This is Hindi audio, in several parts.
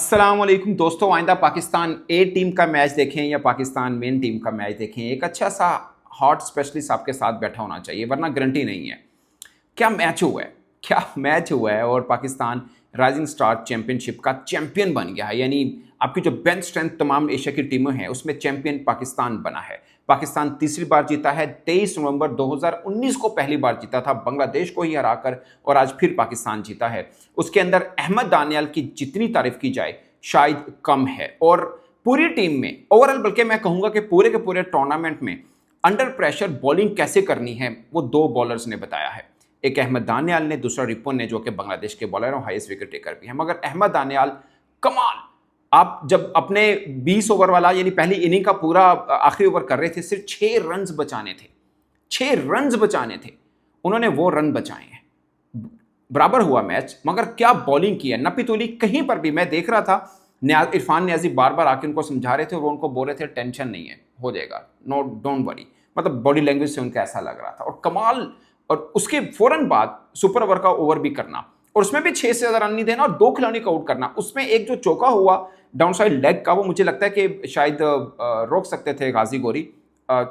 अस्सलाम वालेकुम दोस्तों, आइंदा पाकिस्तान ए टीम का मैच देखें या पाकिस्तान मेन टीम का मैच देखें, एक अच्छा सा हॉट स्पेशलिस्ट आपके साथ बैठा होना चाहिए, वरना गारंटी नहीं है। क्या मैच हुआ है, क्या मैच हुआ है। और पाकिस्तान राइजिंग स्टार चैंपियनशिप का चैंपियन बन गया है। यानी आपकी जो बेंच स्ट्रेंथ तमाम एशिया की टीमें हैं उसमें चैंपियन पाकिस्तान बना है। पाकिस्तान तीसरी बार जीता है, 23 नवंबर 2019 को पहली बार जीता था बांग्लादेश को ही हराकर, और आज फिर पाकिस्तान जीता है। उसके अंदर अहमद दानियाल की जितनी तारीफ की जाए शायद कम है। और पूरी टीम में ओवरऑल, बल्कि मैं कहूंगा कि पूरे के पूरे टूर्नामेंट में अंडर प्रेशर बॉलिंग कैसे करनी है वो दो बॉलर्स ने बताया है। एक अहमद दानियाल ने, दूसरा रिपुन ने, जो कि बांग्लादेश के बॉलर और हाईएस्ट विकेट टेकर भी हैं। मगर अहमद दानियाल कमाल। आप जब अपने 20 ओवर वाला यानी पहली इनिंग का पूरा आखिरी ओवर कर रहे थे, सिर्फ 6 रन बचाने थे, 6 रन बचाने थे, उन्होंने वो रन बचाए हैं। बराबर हुआ मैच, मगर क्या बॉलिंग की है, नपी तुली कहीं पर भी। मैं देख रहा था इरफान नियाजी बार बार आके उनको समझा रहे थे और वो उनको बोल रहे थे टेंशन नहीं है, हो जाएगा, नो डोंट वरी। मतलब बॉडी लैंग्वेज से उनका ऐसा लग रहा था। और कमाल। और उसके फौरन बाद सुपर ओवर का ओवर भी करना, और उसमें भी 6 से ज्यादा रन नहीं देना और 2 खिलाड़ी को आउट करना। उसमें एक जो चौका हुआ डाउन साइड लेग का, वो मुझे लगता है कि शायद रोक सकते थे गाजी गोरी,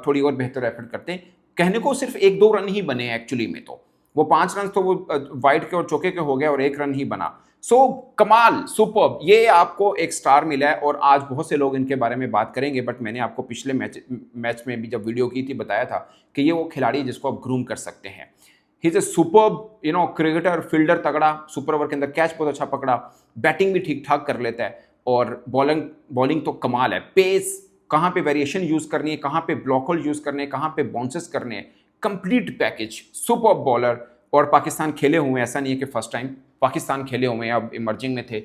थोड़ी और बेहतर एफर्ट करते। कहने को सिर्फ 1-2 रन ही बने एक्चुअली में, तो वो 5 रन तो वो वाइड के और चौके के हो गए और 1 रन ही बना। सो कमाल, सुपर। ये आपको एक स्टार मिला है और आज बहुत से लोग इनके बारे में बात करेंगे। बट मैंने आपको पिछले मैच में भी जब वीडियो की थी बताया था कि ये वो खिलाड़ी जिसको आप ग्रूम कर सकते हैं। He is a super cricketer, fielder तगड़ा, सुपर ओवर के अंदर कैच बहुत अच्छा पकड़ा, बैटिंग भी ठीक ठाक कर लेता है, और बॉलिंग तो कमाल है। पेस, कहाँ पे वेरिएशन यूज करनी है, कहाँ पे ब्लॉक होल यूज करने हैं, कहाँ पे बाउंसेस करने हैं, कंप्लीट पैकेज, सुपर बॉलर। और पाकिस्तान खेले हुए हैं, ऐसा नहीं है कि फर्स्ट टाइम पाकिस्तान खेले हुए हैं, अब इमर्जिंग में थे।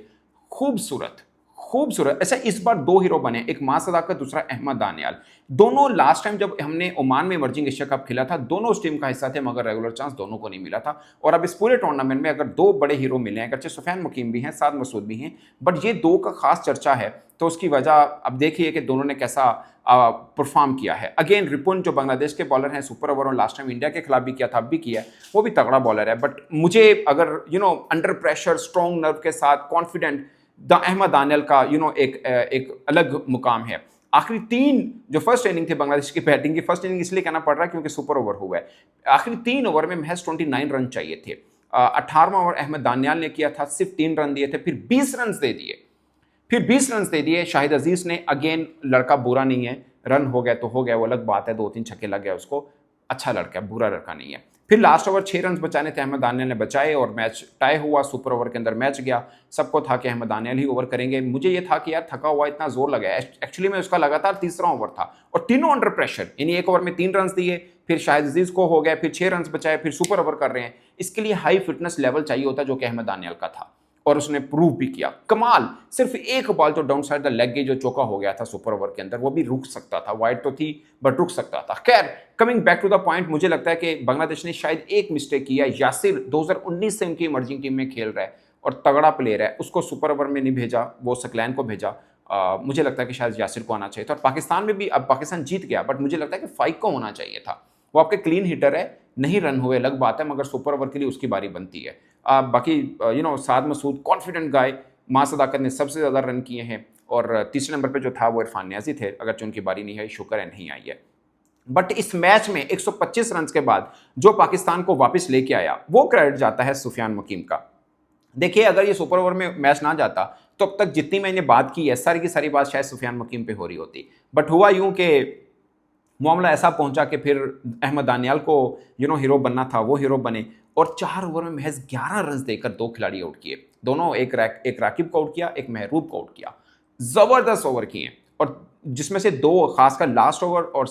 खूबसूरत खूबसूरत। अच्छा, इस बार 2 हीरो बने, एक मां सदाकत, दूसरा अहमद दानियाल। दोनों लास्ट टाइम जब हमने ओमान में इमर्जिंग एशिया कप खेला था, दोनों उस टीम का हिस्सा थे, मगर रेगुलर चांस दोनों को नहीं मिला था। और अब इस पूरे टूर्नामेंट में अगर 2 बड़े हीरो मिले हैं, अगरचे सुफियान मुकीम भी हैं, साद मसूद भी हैं, बट ये 2 का खास चर्चा है। तो उसकी वजह अब देखिए कि दोनों ने कैसा परफॉर्म किया है। अगेन रिपुन जो बांग्लादेश के बॉलर हैं, सुपर ओवर और लास्ट टाइम इंडिया के खिलाफ भी किया था, अब भी किया है, वो भी तगड़ा बॉलर है। बट मुझे अगर अंडर प्रेशर स्ट्रॉन्ग नर्व के साथ कॉन्फिडेंट अहमद दानियाल का एक अलग मुकाम है। आखिरी 3 जो फर्स्ट इनिंग थे बांग्लादेश की बैटिंग की, फर्स्ट इनिंग इसलिए कहना पड़ रहा है क्योंकि सुपर ओवर हुआ है। आखिरी 3 ओवर में महज 29 रन चाहिए थे। 18वां ओवर अहमद दानियाल ने किया था, सिर्फ 3 रन दिए थे, फिर 20 रन दे दिए, शाहिद अजीज ने। अगेन लड़का बुरा नहीं है, रन हो गया तो हो गया, वो अलग बात है, 2-3 छक्के लग गया उसको, अच्छा लड़का है, बुरा लड़का नहीं है। फिर लास्ट ओवर 6 रन बचाने थे, अहमद दानियाल ने बचाए और मैच टाई हुआ। सुपर ओवर के अंदर मैच गया, सबको था कि अहमद दानियाल ही ओवर करेंगे। मुझे ये था कि यार थका हुआ, इतना जोर लगा, एक्चुअली में उसका लगातार तीसरा ओवर था और तीनों अंडर प्रेशर, यानी एक ओवर में 3 रन दिए, फिर शाहिद अजीज को हो गया, फिर 6 रन बचाए, फिर सुपर ओवर कर रहे हैं। इसके लिए हाई फिटनेस लेवल चाहिए होता जो कि अहमद दानियाल का था, और उसने प्रूव भी किया। कमाल। सिर्फ एक बॉल जो डाउन साइड द लेग गई, जो चौका हो गया था सुपर ओवर के अंदर, वो भी रुक सकता था, वाइड तो थी बट रुक सकता था। खैर, coming back to the point, मुझे लगता है कि बांग्लादेश ने शायद एक मिस्टेक किया। यासिर 2019 से उनकी इमर्जिंग टीम में खेल रहा है और तगड़ा प्लेयर है, उसको सुपर ओवर में नहीं भेजा, वो सकलैन को भेजा। मुझे लगता है कि शायद यासिर को आना चाहिए था। और पाकिस्तान में भी, अब पाकिस्तान जीत गया, बट मुझे लगता है कि फाइक को होना चाहिए था। वो आपके क्लीन हिटर है, नहीं रन हुए अलग बात है, मगर सुपर ओवर के लिए उसकी बारी बनती है। बाकी साद मसूद कॉन्फिडेंट गाय, मां सदाकत ने सबसे ज़्यादा रन किए हैं, और तीसरे नंबर पे जो था वो इरफान नियाजी थे, अगरचे उनकी बारी नहीं है, शुक्र है नहीं आई है। बट इस मैच में 125 रन के बाद जो पाकिस्तान को वापस लेके आया, वो क्रेडिट जाता है सुफियान मुकीम का। देखिए, अगर ये सुपर ओवर में मैच ना जाता तो अब तक जितनी मैंने बात की है, सारी की सारी बात शायद सुफियान मुकीम पे हो रही होती। बट हुआ यूं कि मामला ऐसा पहुंचा कि फिर अहमद दानियाल को हीरो बनना था, वो हीरो बने, और 4 ओवर में महज 11 रन देकर 2 खिलाड़ी आउट किए। दोनों, एक राकिब को आउट किया, एक महरूब को आउट किया। जबरदस्त ओवर किए, और जिसमें से 2 खासकर लास्ट ओवर और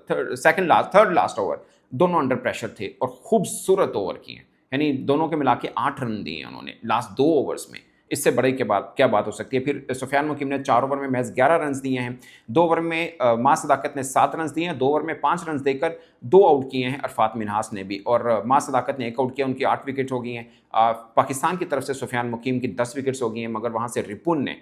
थर्ड लास्ट ओवर, दोनों अंडर प्रेशर थे और खूबसूरत ओवर किए। यानी दोनों के मिला के 8 रन दिए उन्होंने लास्ट 2 ओवर्स में। इससे बड़े के बाद क्या बात हो सकती है। फिर सुफियान मुकीम ने 4 ओवर में महज 11 रन दिए हैं। 2 ओवर में मां सदाकत ने 7 रन दिए हैं। 2 ओवर में 5 रन देकर 2 आउट किए हैं अरफात मिन्हास ने भी, और मां सदाकत ने 1 आउट किया, उनकी 8 विकेट हो गई हैं। पाकिस्तान की तरफ से सुफियान मुकीम की 10 विकेट्स हो गई हैं, मगर वहाँ से रिपुन ने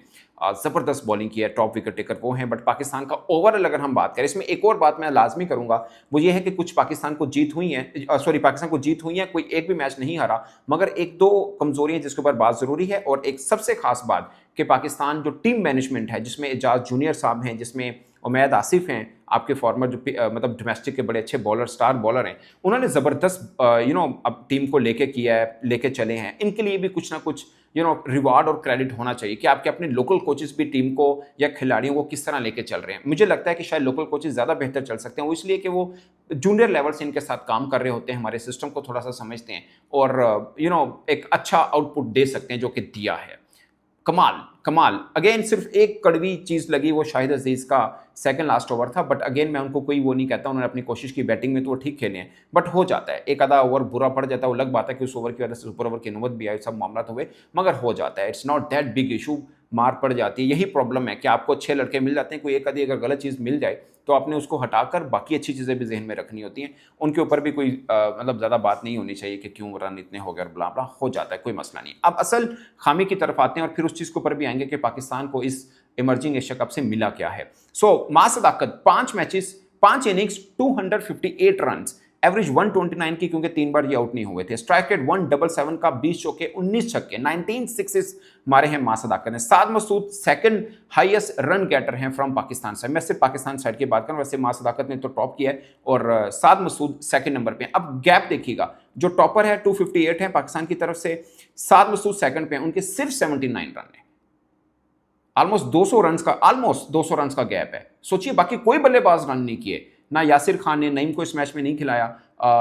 ज़बरदस्त बॉलिंग की है, टॉप विकेट टेकर वो हैं। बट पाकिस्तान का ओवरऑल अगर हम बात करें, इसमें एक और बात मैं लाजमी करूंगा, वो ये है कि कुछ पाकिस्तान को जीत हुई है, सॉरी पाकिस्तान को जीत हुई है, कोई एक भी मैच नहीं हारा, मगर एक दो कमजोरियां जिसके ऊपर बात जरूरी है। और एक सबसे खास बात कि पाकिस्तान जो टीम मैनेजमेंट है, जिसमें एजाज जूनियर साहब हैं, जिसमें उमैद आसिफ हैं, आपके फॉर्मर जो मतलब डोमेस्टिक के बड़े अच्छे बॉलर, स्टार बॉलर हैं, उन्होंने ज़बरदस्त अब टीम को लेके किया है, लेके चले हैं। इनके लिए भी कुछ ना कुछ रिवार्ड और क्रेडिट होना चाहिए कि आपके अपने लोकल कोचेस भी टीम को या खिलाड़ियों को किस तरह लेके चल रहे हैं। मुझे लगता है कि शायद लोकल कोचेस ज़्यादा बेहतर चल सकते हैं, वो इसलिए कि वो जूनियर लेवल से इनके साथ काम कर रहे होते हैं, हमारे सिस्टम को थोड़ा सा समझते हैं और एक अच्छा आउटपुट दे सकते हैं, जो कि दिया है। कमाल कमाल। अगेन सिर्फ एक कड़वी चीज़ लगी, वो शाहिद अजीज़ का सेकंड लास्ट ओवर था, बट अगेन मैं उनको कोई वो नहीं कहता, उन्होंने अपनी कोशिश की, बैटिंग में तो वो ठीक खेले हैं, बट हो जाता है एक आधा ओवर बुरा पड़ जाता है, वो अलग बात है कि उस ओवर की वजह से सुपर ओवर की नौबत भी आई, सब मामला तो हुए, मगर हो जाता है, it's not that big issue. मार पड़ जाती है, यही प्रॉब्लम है कि आपको अच्छे लड़के मिल जाते हैं, कोई एक आधी अगर गलत चीज़ मिल जाए तो आपने उसको हटाकर बाकी अच्छी चीज़ें भी जहन में रखनी होती हैं। उनके ऊपर भी कोई मतलब ज़्यादा बात नहीं होनी चाहिए कि क्यों रन इतने हो गए और बला बला, हो जाता है, कोई मसला नहीं। अब असल खामी की तरफ आते हैं और फिर उस चीज़ के ऊपर भी आएंगे कि पाकिस्तान को इस इमर्जिंग एशिया कप से मिला क्या है। सो मां सदाकत, 5 मैचेस 5 इनिंग्स 258 रन, एवरेज 129 की, क्योंकि 3 बार ये आउट नहीं हुए थे। स्ट्राइक रेट 177 का, 20 चौके 19 छक्के, 19 सिक्सेस मारे हैं मां सदाकत ने। Saad Masood second highest run getter हैं फ्रॉम पाकिस्तान साइड। मैं सिर्फ पाकिस्तान साइड की बात करूं, वैसे मां सदाकत ने तो टॉप किया है और साद मसूद सेकंड नंबर पे। अब गैप देखिएगा, जो टॉपर है 258 है पाकिस्तान की तरफ से, साद मसूद सेकंड पे, उनके सिर्फ 79 रन है। ऑलमोस्ट 200 रन का गैप है। सोचिए, बाकी कोई बल्लेबाज रन नहीं किए, ना यासिर खान ने, नईम को इस मैच में नहीं खिलाया,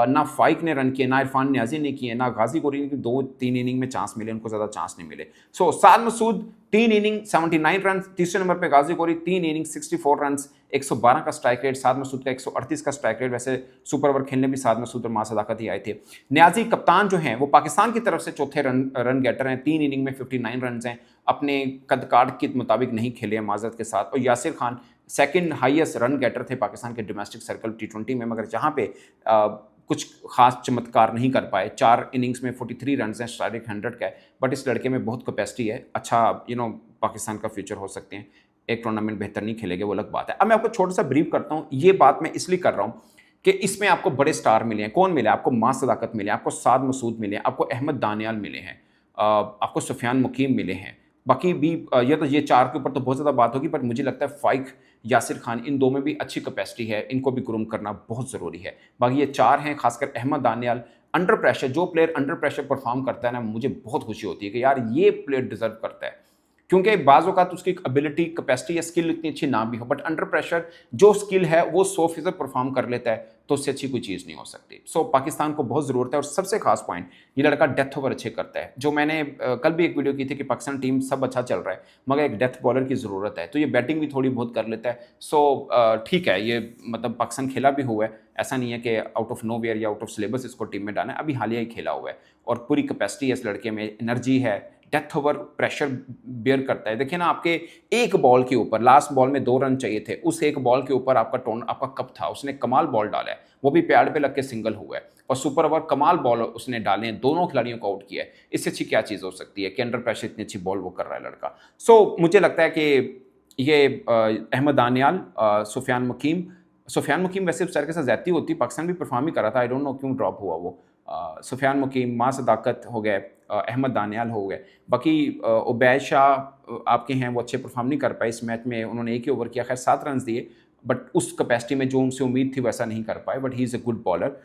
ना फाइक ने रन किए, ना इरफान न्याजी ने किए, ना गाजी गोरी ने, 2-3 इनिंग में चांस मिले, उनको ज़्यादा चांस नहीं मिले। सो साद मसूद 3 इनिंग 79 रन, तीसरे नंबर पे गाजी गोरी 3 इनिंग 64 रन, 112 का स्ट्राइक रेट, साद मसूद का 138 का स्ट्राइक रेट। वैसे सुपर ओवर खेलने भी साद मसूद और मां सदाकत ही आए थे। न्याजी कप्तान जो हैं वो पाकिस्तान की तरफ से चौथे रन गेटर हैं, 3 इनिंग में 59 रन हैं, अपने कद काट के मुताबिक नहीं खेले हैं माजरत के साथ। और Yasir Khan second highest run getter थे पाकिस्तान के डोमेस्टिक सर्कल T20 में, मगर जहाँ पे कुछ खास चमत्कार नहीं कर पाए। 4 इनिंग्स में 43 रन हैं, स्ट्राइक 100 का है, बट इस लड़के में बहुत कैपेसिटी है, अच्छा पाकिस्तान का फ्यूचर हो सकते हैं। एक टूर्नामेंट बेहतर नहीं खेलेंगे वो अलग बात है। अब मैं आपको छोटा सा ब्रीफ करता हूँ, ये बात मैं इसलिए कर रहा हूँ कि इसमें आपको बड़े स्टार मिले हैं। कौन मिले? आपको मां सदाकत मिले, आपको साद मसूद मिले, आपको अहमद दानियाल मिले हैं, आपको सुफियान मुकीम मिले हैं। बाकी भी ये 4 के ऊपर तो बहुत ज़्यादा बात होगी, पर मुझे लगता है फाइक, यासिर खान, इन 2 में भी अच्छी कैपेसिटी है, इनको भी ग्रूम करना बहुत ज़रूरी है। बाकी ये 4 हैं, खासकर अहमद दानियाल। अंडर प्रेशर, जो प्लेयर अंडर प्रेशर परफॉर्म करता है ना, मुझे बहुत खुशी होती है कि यार ये प्लेयर डिजर्व करता है, क्योंकि बाज़ औक़ात उसकी एबिलिटी, कैपेसिटी या स्किल इतनी अच्छी ना भी हो, बट अंडर प्रेशर जो स्किल है वो 100% परफॉर्म कर लेता है, तो उससे अच्छी कोई चीज़ नहीं हो सकती। सो पाकिस्तान को बहुत ज़रूरत है। और सबसे खास पॉइंट, ये लड़का डेथ ओवर अच्छे करता है। जो मैंने कल भी एक वीडियो की थी कि पाकिस्तान टीम सब अच्छा चल रहा है, मगर एक डेथ बॉलर की ज़रूरत है, तो ये बैटिंग भी थोड़ी बहुत कर लेता है। सो ठीक है, ये मतलब पाकिस्तान खेला भी हुआ है, ऐसा नहीं है कि आउट ऑफ नो वेयर या आउट ऑफ सिलेबस इसको टीम में डालना है, अभी हालिया ही खेला हुआ है और पूरी कैपेसिटी है इस लड़के में, एनर्जी है, डेथ ओवर प्रेशर बेयर करता है। देखिए ना, आपके एक बॉल के ऊपर, लास्ट बॉल में 2 रन चाहिए थे, उस एक बॉल के ऊपर आपका कप था, उसने कमाल बॉल डाला है, वो भी पैड पे लग के सिंगल हुआ है, और सुपर ओवर कमाल बॉल उसने डाले हैं, दोनों खिलाड़ियों को आउट किया है। इससे अच्छी क्या चीज़ हो सकती है कि अंडर प्रेशर इतनी अच्छी बॉल वो कर रहा है लड़का। सो मुझे लगता है कि ये अहमद दानियाल, सुफियान मुकीम वैसे उस तरीके से ज्यादती होती, पाकिस्तान भी परफॉर्म ही कर रहा था, आई डोंट नो क्यों ड्रॉप हुआ वो। सुफियान मुकीम, मां सदाकत हो गए, अहमद दानियाल हो गए, बाकी उबैद शाह आपके हैं, वो अच्छे परफॉर्म नहीं कर पाए इस मैच में, उन्होंने एक ही ओवर किया, खैर 7 रन दिए, बट उस कैपेसिटी में जो उनसे उम्मीद थी वैसा नहीं कर पाए, but he is a good bowler.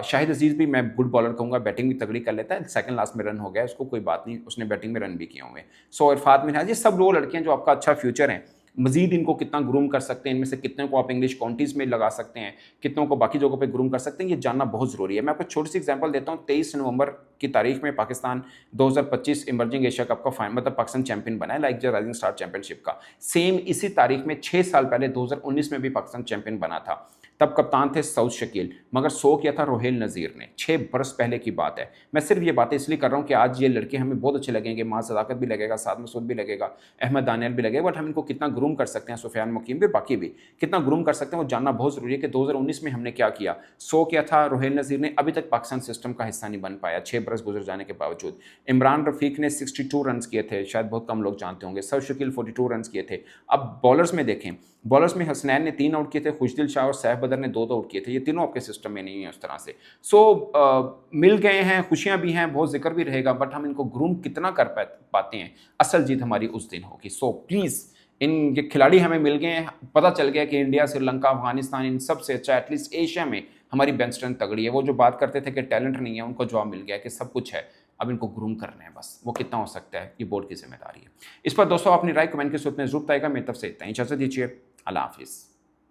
Shahid Aziz भी मैं गुड बॉलर कहूँगा, बैटिंग भी तगड़ी कर लेता है, सेकंड लास्ट में रन हो गया उसको, कोई बात नहीं, उसने बैटिंग में रन भी किए हुए। सो इरफात मिनहाज, ये सब वो लड़कियाँ जो आपका अच्छा फ्यूचर हैं। मजीद इनको कितना ग्रूम कर सकते हैं, इनमें से कितने को आप इंग्लिश काउंटीज़ में लगा सकते हैं, कितनों को बाकी जगहों पे ग्रूम कर सकते हैं, ये जानना बहुत ज़रूरी है। मैं आपको छोटी सी एग्जांपल देता हूँ। 23 नवंबर की तारीख में पाकिस्तान 2025 इमर्जिंग एशिया कप का फाइनल, मतलब पाकिस्तान चैंपियन बना है, लाइक जो राइजिंग स्टार चैंपियनशिप का। सेम इसी तारीख में 6 साल पहले 2019 में भी पाकिस्तान चैंपियन बना था। तब कप्तान थे सऊद शकील, मगर 100 किया था रोहेल नज़ीर ने। 6 बरस पहले की बात है। मैं सिर्फ ये बातें इसलिए कर रहा हूँ कि आज ये लड़के हमें बहुत अच्छे लगेंगे, मां सदाकत भी लगेगा, साद मसूद भी लगेगा, अहमद दानियल भी लगेगा, बट हम इनको कितना ग्रूम कर सकते हैं, सुफियान मुकीम भी, बाकी भी कितना ग्रूम कर सकते हैं वो जानना बहुत ज़रूरी है कि 2019 में हमने क्या किया। 100 किया था रोहेल नज़ीर ने, अभी तक पाकिस्तान सिस्टम का हिस्सा नहीं बन पाया 6 बरस गुजर जाने के बावजूद। इमरान रफ़ीक ने 62 रन किए थे, शायद बहुत कम लोग जानते होंगे। सऊद शकील 42 रन किए थे। अब बॉलर्स में देखें, बॉलर्स में हसनैन ने 3 आउट किए थे, खुशदिल शाह और सैफ बदर ने 2 आउट किए थे। ये तीनों आपके सिस्टम में नहीं है उस तरह से। मिल गए हैं, खुशियां भी हैं, बहुत जिक्र भी रहेगा, बट हम इनको ग्रूम कितना कर पाते हैं, असल जीत हमारी उस दिन होगी। सो प्लीज़, इन ये खिलाड़ी हमें मिल गए हैं, पता चल गया कि इंडिया, श्रीलंका, अफगानिस्तान, इन सब से अच्छा एटलीस्ट एशिया में हमारी बेंच स्ट्रेंथ तगड़ी है। वो जो बात करते थे कि टैलेंट नहीं है, उनको जवाब मिल गया कि सब कुछ है, अब इनको ग्रूम करना है बस। वो कितना हो सकता है, ये बोर्ड की जिम्मेदारी है। इस पर दोस्तों अपनी राय कमेंट के सूत्र में जरूर बताएगा। मेरी तरफ से इतना ही, इजाजत दीजिए, अल्लाह हाफिज़।